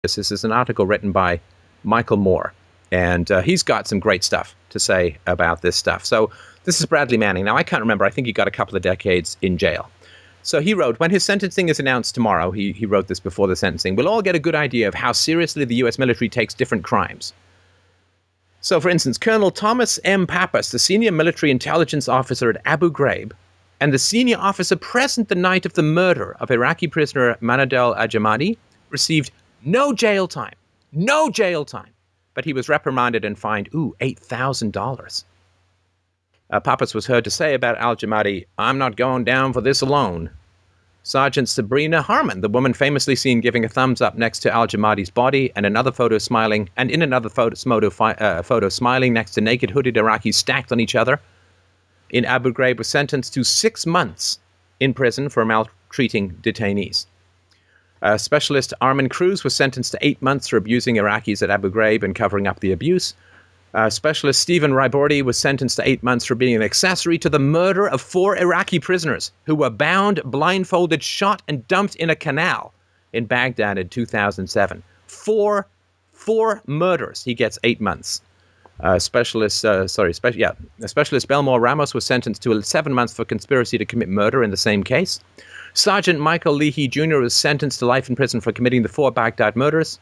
This is an article written by Michael Moore, and he's got some great stuff to say about this stuff. So this is Bradley Manning. Now, I can't remember. I think he got a couple of decades in jail. So he wrote, when his sentencing is announced tomorrow, he wrote this before the sentencing, we'll all get a good idea of how seriously the U.S. military takes different crimes. So, for instance, Colonel Thomas M. Pappas, the senior military intelligence officer at Abu Ghraib, and the senior officer present the night of the murder of Iraqi prisoner Manadel Ajamadi, received no jail time. No jail time. But he was reprimanded and fined, $8,000. Pappas was heard to say about al-Jamadi, I'm not going down for this alone. Sergeant Sabrina Harmon, the woman famously seen giving a thumbs up next to al-Jamadi's body and another photo smiling, and in another photo smiling next to naked hooded Iraqis stacked on each other, in Abu Ghraib was sentenced to 6 months in prison for maltreating detainees. Specialist Armin Cruz was sentenced to 8 months for abusing Iraqis at Abu Ghraib and covering up the abuse. Specialist Stephen Rybordi was sentenced to 8 months for being an accessory to the murder of 4 Iraqi prisoners who were bound, blindfolded, shot, and dumped in a canal in Baghdad in 2007. Four murders. He gets 8 months. Specialist Belmore Ramos was sentenced to 7 months for conspiracy to commit murder in the same case. Sergeant Michael Leahy Jr. was sentenced to life in prison for committing the 4 Baghdad murders.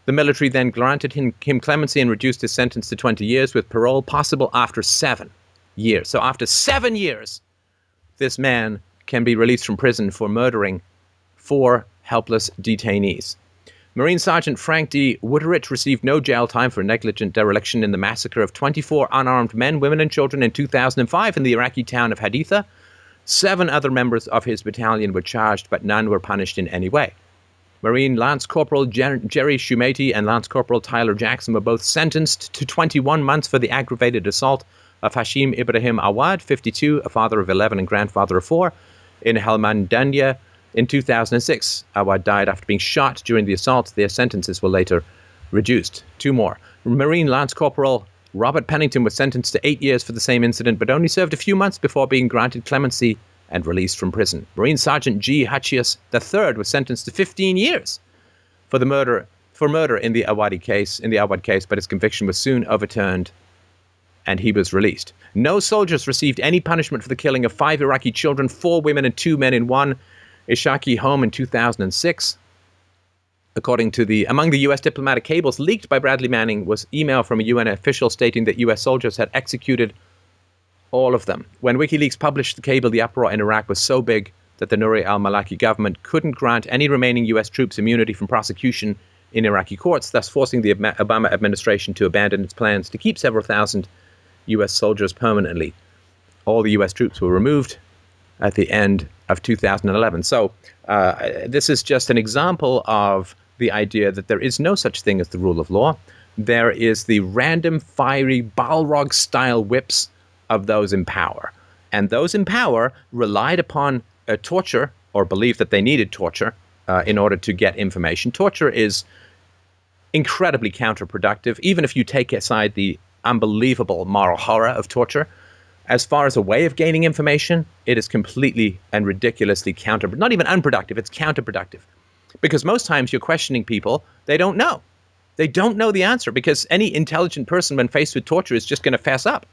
The military then granted him clemency and reduced his sentence to 20 years with parole possible after 7 years. So after 7 years, this man can be released from prison for murdering 4 helpless detainees. Marine Sergeant Frank D. Wooderich received no jail time for negligent dereliction in the massacre of 24 unarmed men, women, and children in 2005 in the Iraqi town of Haditha. 7 other members of his battalion were charged, but none were punished in any way. Marine Lance Corporal Jerry Shumati and Lance Corporal Tyler Jackson were both sentenced to 21 months for the aggravated assault of Hashim Ibrahim Awad, 52, a father of 11 and grandfather of 4, in Helmandanya in 2006. Awad died after being shot during the assault. Their sentences were later reduced. 2 more. Marine Lance Corporal Robert Pennington was sentenced to 8 years for the same incident, but only served a few months before being granted clemency and released from prison. Marine Sergeant G. Hatchius III was sentenced to 15 years for murder in the Awad case, but his conviction was soon overturned and he was released. No soldiers received any punishment for the killing of 5 Iraqi children, 4 women and 2 men in one Ishaqi home in 2006. According to among the U.S. diplomatic cables leaked by Bradley Manning was email from a UN official stating that U.S. soldiers had executed all of them. When WikiLeaks published the cable, the uproar in Iraq was so big that the Nouri al-Maliki government couldn't grant any remaining U.S. troops immunity from prosecution in Iraqi courts, thus forcing the Obama administration to abandon its plans to keep several thousand U.S. soldiers permanently. All the U.S. troops were removed at the end of 2011. So this is just an example of the idea that there is no such thing as the rule of law. There is the random, fiery, Balrog-style whips of those in power. And those in power relied upon torture or believed that they needed torture in order to get information. Torture is incredibly counterproductive, even if you take aside the unbelievable moral horror of torture. As far as a way of gaining information, it is completely and ridiculously not even unproductive, it's counterproductive. Because most times you're questioning people, they don't know. They don't know the answer because any intelligent person when faced with torture is just going to fess up.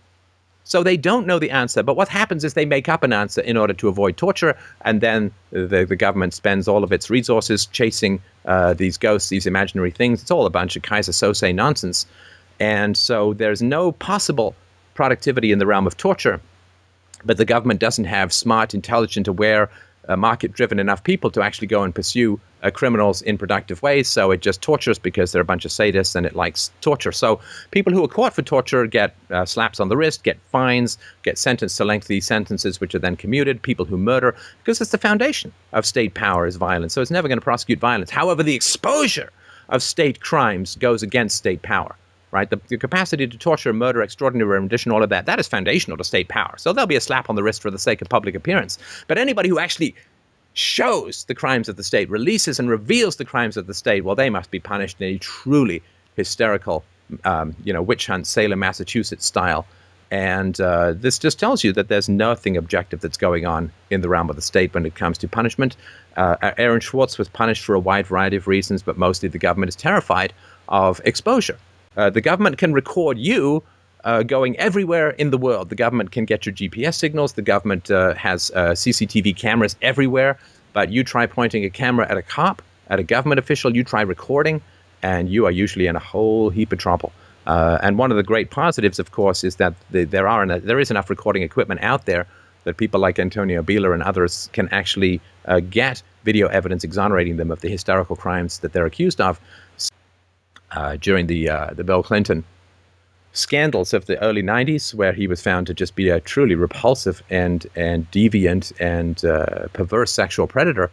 So they don't know the answer, but what happens is they make up an answer in order to avoid torture, and then the government spends all of its resources chasing these ghosts, these imaginary things. It's all a bunch of Kaiser Sose nonsense. And so there's no possible productivity in the realm of torture, but the government doesn't have smart, intelligent, aware, market-driven enough people to actually go and pursue criminals in productive ways. So it just tortures because they're a bunch of sadists and it likes torture. So people who are caught for torture get slaps on the wrist, get fines, get sentenced to lengthy sentences, which are then commuted. People who murder, because it's the foundation of state power, is violence. So it's never going to prosecute violence. However, the exposure of state crimes goes against state power. Right? The capacity to torture, murder, extraordinary rendition, all of that is foundational to state power. So there'll be a slap on the wrist for the sake of public appearance. But anybody who actually shows the crimes of the state, releases and reveals the crimes of the state, well, they must be punished in a truly hysterical, witch hunt, Salem, Massachusetts style And this just tells you that there's nothing objective that's going on in the realm of the state when it comes to punishment. Aaron Schwartz was punished for a wide variety of reasons, but mostly the government is terrified of exposure. The government can record you going everywhere in the world. The government can get your GPS signals. The government has CCTV cameras everywhere. But you try pointing a camera at a cop, at a government official, you try recording, and you are usually in a whole heap of trouble. And one of the great positives, of course, is that there is enough recording equipment out there that people like Antonio Bieler and others can actually get video evidence exonerating them of the hysterical crimes that they're accused of. During the Bill Clinton scandals of the early 90s, where he was found to just be a truly repulsive and deviant and perverse sexual predator,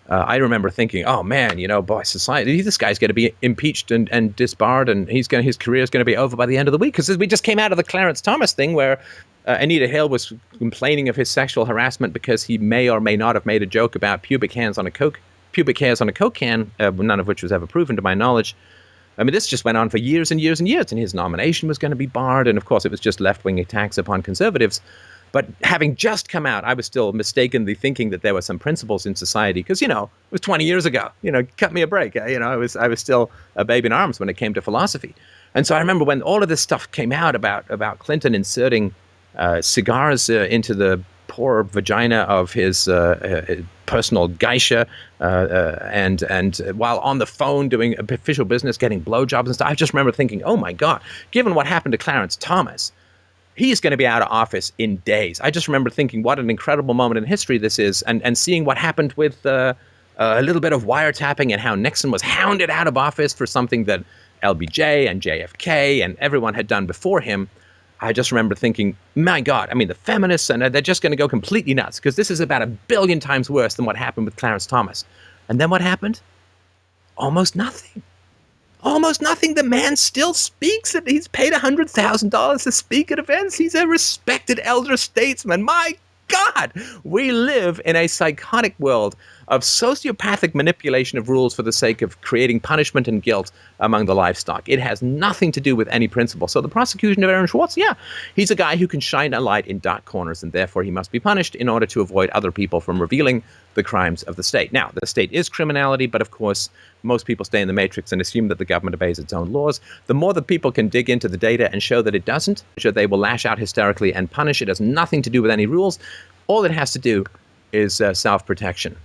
I remember thinking, oh man, boy, society, this guy's going to be impeached and disbarred, and his career is going to be over by the end of the week. Because we just came out of the Clarence Thomas thing where Anita Hill was complaining of his sexual harassment because he may or may not have made a joke about pubic hairs on a Coke can, none of which was ever proven to my knowledge. I mean, this just went on for years and years and years, and his nomination was going to be barred. And of course, it was just left-wing attacks upon conservatives. But having just come out, I was still mistakenly thinking that there were some principles in society because, it was 20 years ago. Cut me a break. I was still a babe in arms when it came to philosophy. And so I remember when all of this stuff came out about Clinton inserting cigars into the poor vagina of his personal geisha, and while on the phone doing official business, getting blowjobs and stuff. I just remember thinking, oh my God, given what happened to Clarence Thomas, he's going to be out of office in days. I just remember thinking what an incredible moment in history this is, and seeing what happened with a little bit of wiretapping and how Nixon was hounded out of office for something that LBJ and JFK and everyone had done before him. I just remember thinking, my God, I mean, the feminists, and they're just going to go completely nuts because this is about 1 billion times worse than what happened with Clarence Thomas. And then what happened? Almost nothing. Almost nothing. The man still speaks. He's paid $100,000 to speak at events. He's a respected elder statesman. My God, we live in a psychotic world of sociopathic manipulation of rules for the sake of creating punishment and guilt among the livestock. It has nothing to do with any principle. So the prosecution of Aaron Schwartz, yeah, he's a guy who can shine a light in dark corners, and therefore he must be punished in order to avoid other people from revealing the crimes of the state. Now, the state is criminality, but of course, most people stay in the matrix and assume that the government obeys its own laws. The more that people can dig into the data and show that it doesn't, they will lash out hysterically and punish. It has nothing to do with any rules. All it has to do is self-protection.